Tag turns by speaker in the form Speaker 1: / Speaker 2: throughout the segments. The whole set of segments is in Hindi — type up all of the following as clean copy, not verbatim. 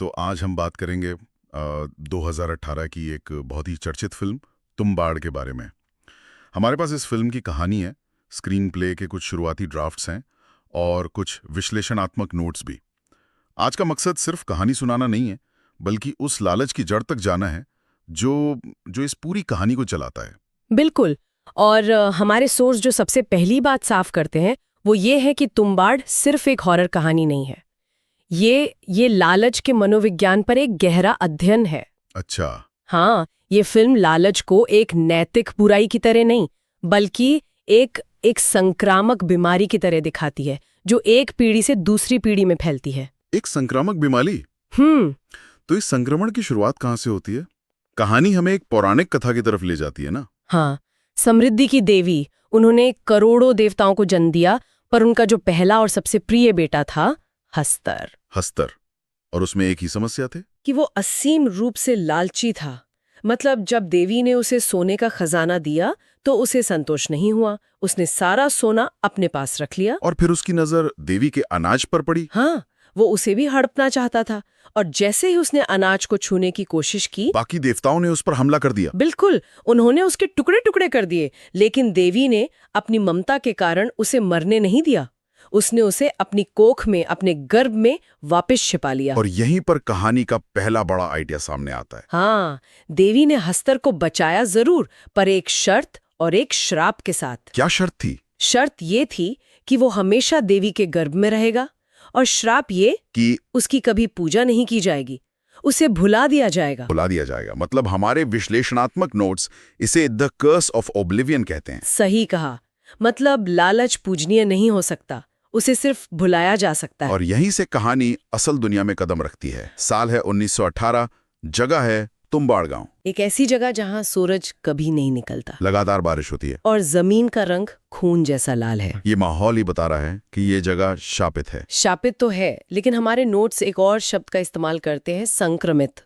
Speaker 1: तो आज हम बात करेंगे 2018 की एक बहुत ही चर्चित फिल्म तुम्बाड़ के बारे में। हमारे पास इस फिल्म की कहानी है, स्क्रीन प्ले के कुछ शुरुआती ड्राफ्ट्स हैं और कुछ विश्लेषणात्मक नोट्स भी। आज का मकसद सिर्फ कहानी सुनाना नहीं है, बल्कि उस लालच की जड़ तक जाना है जो जो इस पूरी कहानी को चलाता है।
Speaker 2: बिल्कुल। और हमारे सोर्स जो सबसे पहली बात साफ करते हैं वो ये है कि तुम्बाड़ सिर्फ एक हॉरर कहानी नहीं है। ये लालच के मनोविज्ञान पर एक गहरा अध्ययन है।
Speaker 1: अच्छा।
Speaker 2: हाँ, ये फिल्म लालच को एक नैतिक बुराई की तरह नहीं, बल्कि एक संक्रामक बीमारी की तरह दिखाती है जो एक पीढ़ी से दूसरी पीढ़ी में फैलती है।
Speaker 1: एक संक्रामक बीमारी?
Speaker 2: हम्म।
Speaker 1: तो इस संक्रमण की शुरुआत कहाँ से होती है? कहानी हमें एक पौराणिक कथा की तरफ ले जाती है ना।
Speaker 2: हाँ, समृद्धि की देवी, उन्होंने करोड़ों देवताओं को जन्म दिया, पर उनका जो पहला और सबसे प्रिय बेटा था हस्तर।
Speaker 1: हस्तर, और उसमें एक ही समस्या थे
Speaker 2: कि वो असीम रूप से लालची था। मतलब जब देवी ने उसे सोने का खजाना दिया तो उसे संतोष नहीं हुआ, उसने सारा सोना अपने पास रख लिया।
Speaker 1: और फिर उसकी नजर देवी के अनाज पर पड़ी।
Speaker 2: हाँ, वो उसे भी हड़पना चाहता था, और जैसे ही उसने अनाज को छूने की कोशिश की,
Speaker 1: बाकी देवताओं ने उस पर हमला कर दिया।
Speaker 2: बिल्कुल, उन्होंने उसके टुकड़े टुकड़े कर दिए, लेकिन देवी ने अपनी ममता के कारण उसे मरने नहीं दिया। उसने उसे अपनी कोख में, अपने गर्भ में वापस छिपा लिया।
Speaker 1: और यहीं पर कहानी का पहला बड़ा आइडिया सामने आता है।
Speaker 2: हाँ, देवी ने हस्तर को बचाया जरूर, पर एक शर्त और एक श्राप के साथ।
Speaker 1: क्या शर्त थी?
Speaker 2: शर्त ये थी कि वो हमेशा देवी के गर्भ में रहेगा, और श्राप ये
Speaker 1: कि
Speaker 2: उसकी कभी पूजा नहीं की जाएगी, उसे भुला दिया जाएगा।
Speaker 1: बुला दिया जाएगा। मतलब हमारे विश्लेषणात्मक नोट्स इसे द कर्स ऑफ ओब्लिवियन कहते हैं।
Speaker 2: सही कहा। मतलब लालच पूजनीय नहीं हो सकता, उसे सिर्फ भुलाया जा सकता है।
Speaker 1: और यहीं से कहानी असल दुनिया में कदम रखती है। साल है 1918, जगह है तुम्बाड़ गांव।
Speaker 2: एक ऐसी जगह जहाँ सूरज कभी नहीं निकलता,
Speaker 1: लगातार बारिश होती है,
Speaker 2: और जमीन का रंग खून जैसा लाल है।
Speaker 1: ये माहौल ही बता रहा है कि ये जगह शापित है।
Speaker 2: शापित तो है, लेकिन हमारे नोट्स एक और शब्द का इस्तेमाल करते हैं, संक्रमित।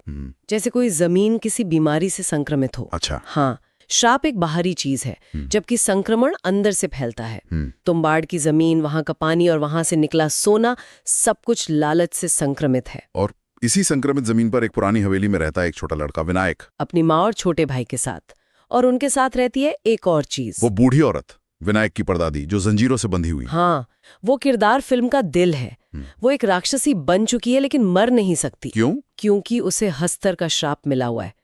Speaker 2: जैसे कोई जमीन किसी बीमारी से संक्रमित हो।
Speaker 1: अच्छा।
Speaker 2: हाँ, श्राप एक बाहरी चीज है, जबकि संक्रमण अंदर से फैलता है। तुम्बाड़ की जमीन, वहां का पानी और वहां से निकला सोना, सब कुछ लालच से संक्रमित है।
Speaker 1: और इसी संक्रमित जमीन पर एक पुरानी हवेली में रहता है एक छोटा लड़का, विनायक,
Speaker 2: अपनी माँ और छोटे भाई के साथ। और उनके साथ रहती है एक और चीज,
Speaker 1: वो बूढ़ी औरत, विनायक की परदादी, जो जंजीरों से बंधी हुई।
Speaker 2: हाँ, वो किरदार फिल्म का दिल है। वो एक राक्षसी बन चुकी है, लेकिन मर नहीं सकती।
Speaker 1: क्यों?
Speaker 2: क्योंकि उसे हस्तर का श्राप मिला हुआ है।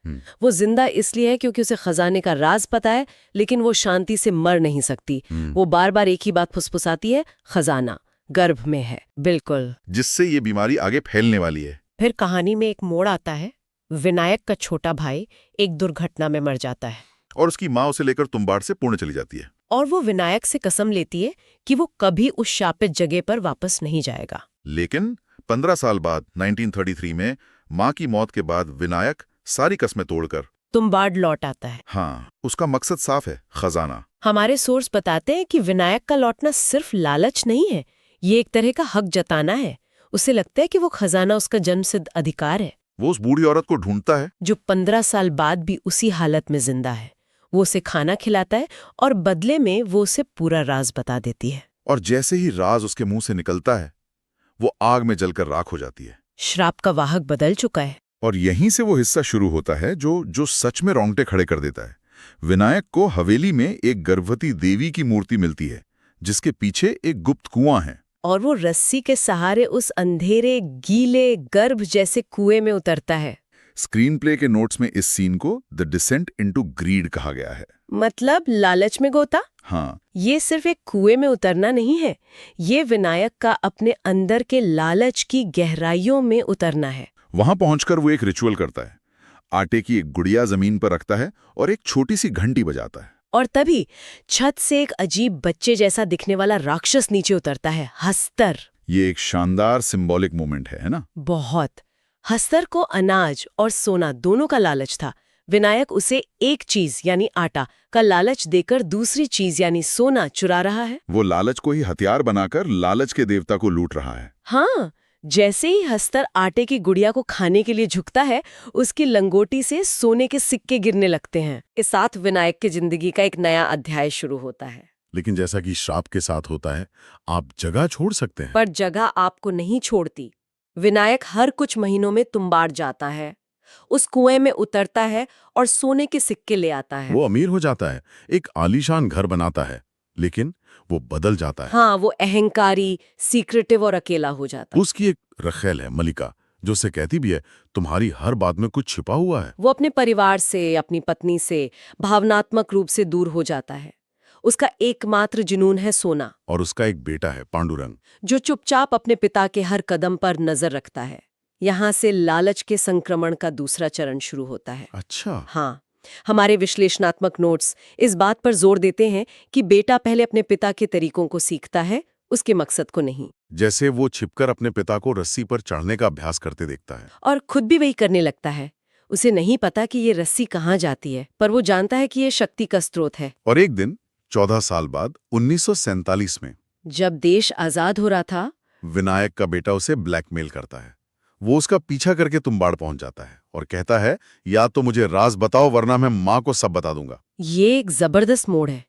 Speaker 2: वो जिंदा इसलिए है क्योंकि उसे खजाने का राज पता है, लेकिन वो शांति से मर नहीं सकती। वो बार बार एक ही बात फुसफुसाती है, खजाना गर्भ में है। बिल्कुल।
Speaker 1: जिससे ये बीमारी आगे फैलने वाली है।
Speaker 2: फिर कहानी में एक मोड़ आता है। विनायक का छोटा भाई एक दुर्घटना में मर जाता है,
Speaker 1: और उसकी माँ उसे लेकर तुम्बाड़ से पुणे चली जाती है।
Speaker 2: और वो विनायक से कसम लेती है कि वो कभी उस शापित जगह पर वापस नहीं जाएगा।
Speaker 1: लेकिन 15 साल बाद 1933 में माँ की मौत के बाद विनायक सारी कस्में तोड़कर
Speaker 2: तुम्बाड़ लौट आता है।
Speaker 1: हाँ, उसका मकसद साफ है, खजाना।
Speaker 2: हमारे सोर्स बताते हैं कि विनायक का लौटना सिर्फ लालच नहीं है, ये एक तरह का हक जताना है। उसे लगता है कि वो खजाना उसका जन्मसिद्ध अधिकार है।
Speaker 1: वो उस बूढ़ी औरत को ढूंढता है
Speaker 2: जो 15 साल बाद भी उसी हालत में जिंदा है। वो उसे खाना खिलाता है, और बदले में वो उसे पूरा राज बता देती है।
Speaker 1: और जैसे ही राज उसके मुंह से निकलता है, वो आग में जलकर राख हो जाती है।
Speaker 2: श्राप का वाहक बदल चुका है।
Speaker 1: और यहीं से वो हिस्सा शुरू होता है जो सच में रोंगटे खड़े कर देता है। विनायक को हवेली में एक गर्भवती देवी की मूर्ति मिलती है, जिसके पीछे एक गुप्त कुआं है।
Speaker 2: और वो रस्सी के सहारे उस अंधेरे, गीले, गर्भ जैसे कुएं में उतरता है।
Speaker 1: स्क्रीन प्ले के नोट्स में इस सीन को द डिसेंट इनटू ग्रीड कहा गया है।
Speaker 2: मतलब लालच में गोता।
Speaker 1: हाँ,
Speaker 2: ये सिर्फ एक कुएं में उतरना नहीं है, ये विनायक का अपने अंदर के लालच की गहराइयों में उतरना है।
Speaker 1: वहां पहुंचकर वो एक रिचुअल करता है। आटे की एक गुड़िया जमीन पर रखता है और एक छोटी सी घंटी बजाता है।
Speaker 2: और तभी छत से एक अजीब बच्चे जैसा दिखने वाला राक्षस नीचे उतरता है, हस्तर।
Speaker 1: ये एक शानदार सिंबॉलिक मोमेंट है ना?
Speaker 2: बहुत। हस्तर को अनाज और सोना दोनों का लालच था। विनायक उसे एक चीज यानी आटा का लालच देकर दूसरी चीज यानी सोना चुरा रहा है।
Speaker 1: वो लालच को ही हथियार बनाकर लालच के देवता को लूट रहा है।
Speaker 2: हाँ, जैसे ही हस्तर आटे की गुड़िया को खाने के लिए झुकता है, उसकी लंगोटी से सोने के सिक्के गिरने लगते हैं। इस साथ विनायक की जिंदगी का एक नया अध्याय शुरू होता है।
Speaker 1: लेकिन जैसा कि श्राप के साथ होता है, आप जगह छोड़ सकते हैं,
Speaker 2: पर जगह आपको नहीं छोड़ती। विनायक हर कुछ महीनों में तुम्बाड़ जाता है, उस कुएं में उतरता है और सोने के सिक्के ले आता है।
Speaker 3: वो अमीर हो जाता है, एक आलीशान घर बनाता है, लेकिन वो बदल जाता है।
Speaker 2: हाँ, वो अहंकारी, सीक्रेटिव और अकेला हो जाता है।
Speaker 3: उसकी एक रखेल है मलिका, जो उसे कहती भी है तुम्हारी हर बात में कुछ छिपा हुआ है।
Speaker 2: वो अपने परिवार से, अपनी पत्नी से भावनात्मक रूप से दूर हो जाता है। उसका एकमात्र जुनून है सोना,
Speaker 3: और उसका एक बेटा है पांडुरंग।
Speaker 2: जो चुपचाप अपने पिता के हर कदम पर नजर रखता है। यहाँ से लालच के संक्रमण का दूसरा चरण शुरू होता है।
Speaker 3: अच्छा।
Speaker 2: हाँ, हमारे विश्लेषणात्मक नोट्स इस बात पर जोर देते हैं कि बेटा पहले अपने पिता के तरीकों को सीखता है, उसके मकसद को नहीं।
Speaker 3: जैसे वो छिपकर अपने पिता को रस्सी पर चढ़ने का अभ्यास करते देखता है।
Speaker 2: और खुद भी वही करने लगता है। उसे नहीं पता कि ये रस्सी कहाँ जाती है, पर वो जानता है कि ये शक्ति का स्रोत है।
Speaker 3: और एक दिन 14 साल बाद 1947 में
Speaker 2: जब देश आजाद हो रहा था,
Speaker 3: विनायक का बेटा उसे ब्लैकमेल करता है। वो उसका पीछा करके तुम्बाड़ पहुंच जाता है और कहता है या तो मुझे राज बताओ वरना मैं माँ को सब बता दूंगा।
Speaker 2: ये एक जबरदस्त मोड़ है।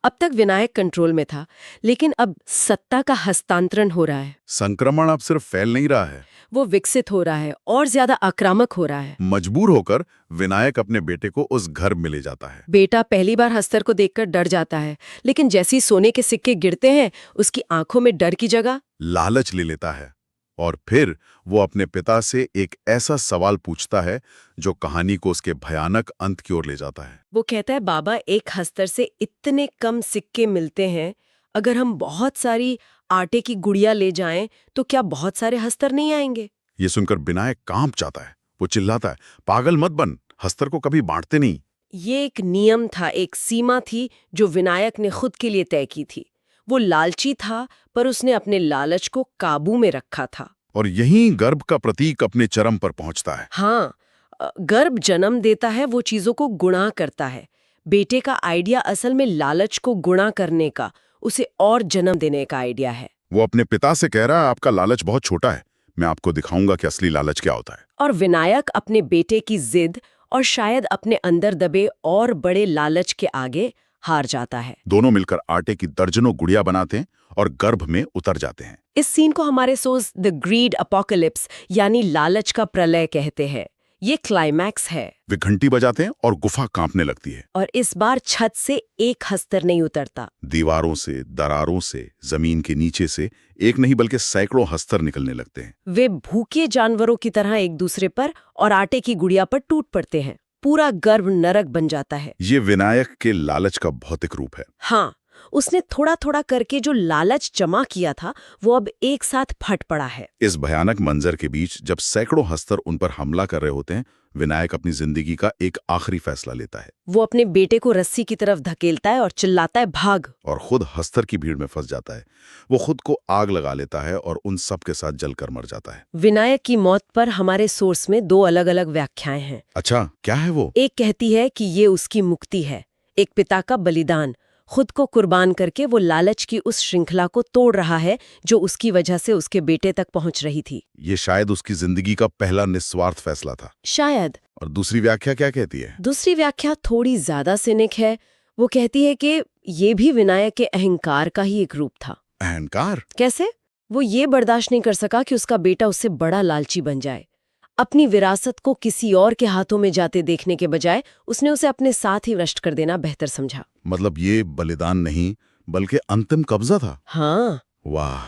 Speaker 2: अब तक विनायक कंट्रोल में था, लेकिन अब सत्ता का हस्तांतरण हो रहा है।
Speaker 3: संक्रमण अब सिर्फ फैल नहीं रहा है,
Speaker 2: वो विकसित हो रहा है और ज्यादा आक्रामक हो रहा है।
Speaker 3: मजबूर होकर विनायक अपने बेटे को उस घर में ले जाता है।
Speaker 2: बेटा पहली बार हस्तर को देखकर डर जाता है, लेकिन जैसे ही सोने के सिक्के गिरते हैं, उसकी आंखों में डर की जगह
Speaker 3: लालच ले लेता है और फिर वो अपने पिता से एक ऐसा सवाल पूछता है जो कहानी को उसके भयानक अंत की ओर ले जाता है।
Speaker 2: वो कहता है, बाबा, एक हस्तर से इतने कम सिक्के मिलते हैं, अगर हम बहुत सारी आटे की गुड़िया ले जाएं तो क्या बहुत सारे हस्तर नहीं आएंगे?
Speaker 3: ये सुनकर विनायक कांप जाता है। वो चिल्लाता है, पागल मत बन, हस्तर को कभी बांटते नहीं।
Speaker 2: ये एक नियम था, एक सीमा थी जो विनायक ने खुद के लिए तय की थी। वो लालची था, पर उसने अपने लालच को काबू में रखा था।
Speaker 3: और यहीं गर्भ का प्रतीक अपने चरम पर पहुंचता है।
Speaker 2: हाँ, गर्भ जन्म देता है, वो चीजों को गुणा करता है। बेटे का आइडिया असल में लालच को गुणा करने का, उसे और जन्म देने का आइडिया है।
Speaker 3: वो अपने पिता से कह रहा है आपका लालच बहुत छोटा है, मैं आपको दिखाऊंगा कि असली लालच क्या होता है।
Speaker 2: और विनायक अपने बेटे की जिद और शायद अपने अंदर दबे और बड़े लालच के आगे हार जाता है।
Speaker 3: दोनों मिलकर आटे की दर्जनों गुड़िया बनाते हैं और गर्भ में उतर जाते हैं।
Speaker 2: इस सीन को हमारे सोच द ग्रीड अपोकलिप्स यानी लालच का प्रलय कहते हैं। ये क्लाइमैक्स है।
Speaker 3: वे घंटी बजाते हैं और गुफा कांपने लगती है।
Speaker 2: और इस बार छत से एक हस्तर नहीं उतरता।
Speaker 3: दीवारों से, दरारों से, जमीन के नीचे से एक नहीं बल्कि सैकड़ों हस्तर निकलने लगते हैं।
Speaker 2: वे भूखे जानवरों की तरह एक दूसरे पर और आटे की गुड़िया पर टूट पड़ते हैं। पूरा गर्भ नरक बन जाता है।
Speaker 3: ये विनायक के लालच का भौतिक रूप है।
Speaker 2: हाँ, उसने थोड़ा थोड़ा करके जो लालच जमा किया था, वो अब एक साथ फट पड़ा है।
Speaker 3: इस भयानक मंजर के बीच जब सैकड़ों हस्तर उन पर हमला कर रहे होते हैं, विनायक अपनी जिंदगी का एक आखिरी फैसला लेता है।
Speaker 2: वो अपने बेटे को रस्सी की तरफ धकेलता है और चिल्लाता है, भाग!
Speaker 3: और खुद हस्तर की भीड़ में फंस जाता है। वो खुद को आग लगा लेता है और उन सब के साथ जलकर मर जाता है।
Speaker 2: विनायक की मौत पर हमारे सोर्स में दो अलग अलग व्याख्याएं हैं।
Speaker 3: अच्छा, क्या है वो?
Speaker 2: एक कहती है कि ये उसकी मुक्ति है, एक पिता का बलिदान। खुद को कुर्बान करके वो लालच की उस श्रृंखला को तोड़ रहा है जो उसकी वजह से उसके बेटे तक पहुंच रही थी।
Speaker 3: ये शायद उसकी जिंदगी का पहला निस्वार्थ फैसला था।
Speaker 2: शायद।
Speaker 3: और दूसरी व्याख्या क्या कहती है?
Speaker 2: दूसरी व्याख्या थोड़ी ज्यादा सिनिक है। वो कहती है कि ये भी विनायक के अहंकार का ही एक रूप था।
Speaker 3: अहंकार?
Speaker 2: कैसे? वो ये बर्दाश्त नहीं कर सका कि उसका बेटा उससे बड़ा लालची बन जाए। अपनी विरासत को किसी और के हाथों में जाते देखने के बजाय उसने उसे अपने साथ ही नष्ट कर देना बेहतर समझा।
Speaker 3: मतलब ये बलिदान नहीं बल्कि अंतिम कब्जा था।
Speaker 2: हाँ।
Speaker 3: वाह,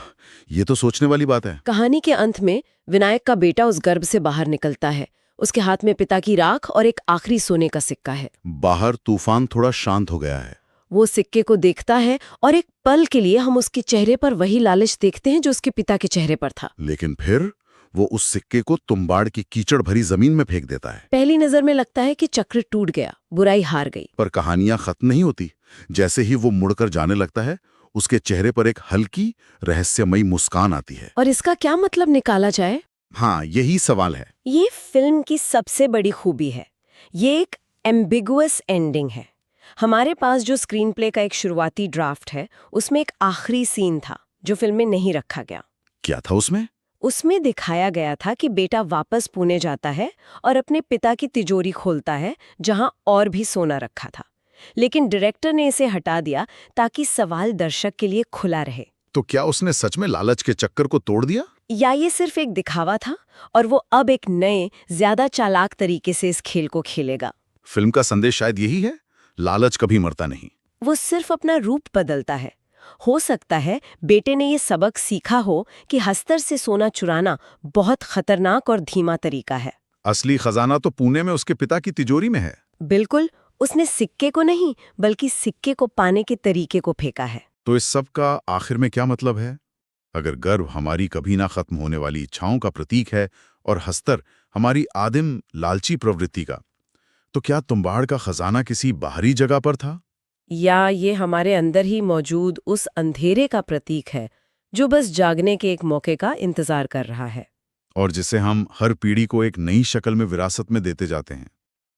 Speaker 3: ये तो सोचने वाली बात है।
Speaker 2: कहानी के अंत में विनायक का बेटा उस गर्भ से बाहर निकलता है। उसके हाथ में पिता की राख और एक आखिरी सोने का सिक्का है।
Speaker 3: बाहर तूफान थोड़ा शांत हो गया है।
Speaker 2: वो सिक्के को देखता है और एक पल के लिए हम उसके चेहरे पर वही लालच देखते हैं जो उसके पिता के चेहरे पर था।
Speaker 3: लेकिन फिर वो उस सिक्के को तुम्बाड़ की कीचड़ भरी जमीन में फेंक देता है।
Speaker 2: पहली नजर में लगता है कि चक्र टूट गया, बुराई हार गई।
Speaker 3: पर कहानियां खत्म नहीं होती। जैसे ही वो मुड़कर जाने लगता है, उसके चेहरे पर एक हल्की रहस्यमयी मुस्कान आती है।
Speaker 2: और इसका क्या मतलब निकाला जाए?
Speaker 3: हाँ, यही सवाल है।
Speaker 2: ये फिल्म की सबसे बड़ी खूबी है। ये एक एम्बिगुअस एंडिंग है। हमारे पास जो स्क्रीन प्ले का एक शुरुआती ड्राफ्ट है, उसमें एक आखिरी सीन था जो फिल्म में नहीं रखा गया।
Speaker 3: क्या था उसमें?
Speaker 2: उसमें दिखाया गया था कि बेटा वापस पुणे जाता है और अपने पिता की तिजोरी खोलता है जहां और भी सोना रखा था। लेकिन डायरेक्टर ने इसे हटा दिया ताकि सवाल दर्शक के लिए खुला रहे।
Speaker 3: तो क्या उसने सच में लालच के चक्कर को तोड़ दिया?
Speaker 2: या ये सिर्फ एक दिखावा था और वो अब एक नए, ज्यादा चालाक तरीके से इस खेल को खेलेगा?
Speaker 3: फिल्म का संदेश शायद यही है, लालच कभी मरता नहीं।
Speaker 2: वो सिर्फ अपना रूप बदलता है। हो सकता है बेटे ने ये सबक सीखा हो कि हस्तर से सोना चुराना बहुत खतरनाक और धीमा तरीका है।
Speaker 3: असली खजाना तो पुणे में उसके पिता की तिजोरी में है।
Speaker 2: बिल्कुल, उसने सिक्के को नहीं बल्कि सिक्के को पाने के तरीके को फेंका है।
Speaker 3: तो इस सब का आखिर में क्या मतलब है? अगर गर्व हमारी कभी ना खत्म होने वाली इच्छाओं का प्रतीक है और हस्तर हमारी आदिम लालची प्रवृत्ति का, तो क्या तुम्बाड़ का खजाना किसी बाहरी जगह पर था?
Speaker 2: या ये हमारे अंदर ही मौजूद उस अंधेरे का प्रतीक है जो बस जागने के एक मौके का इंतजार कर रहा है?
Speaker 3: और जिसे हम हर पीढ़ी को एक नई शक्ल में विरासत में देते जाते हैं।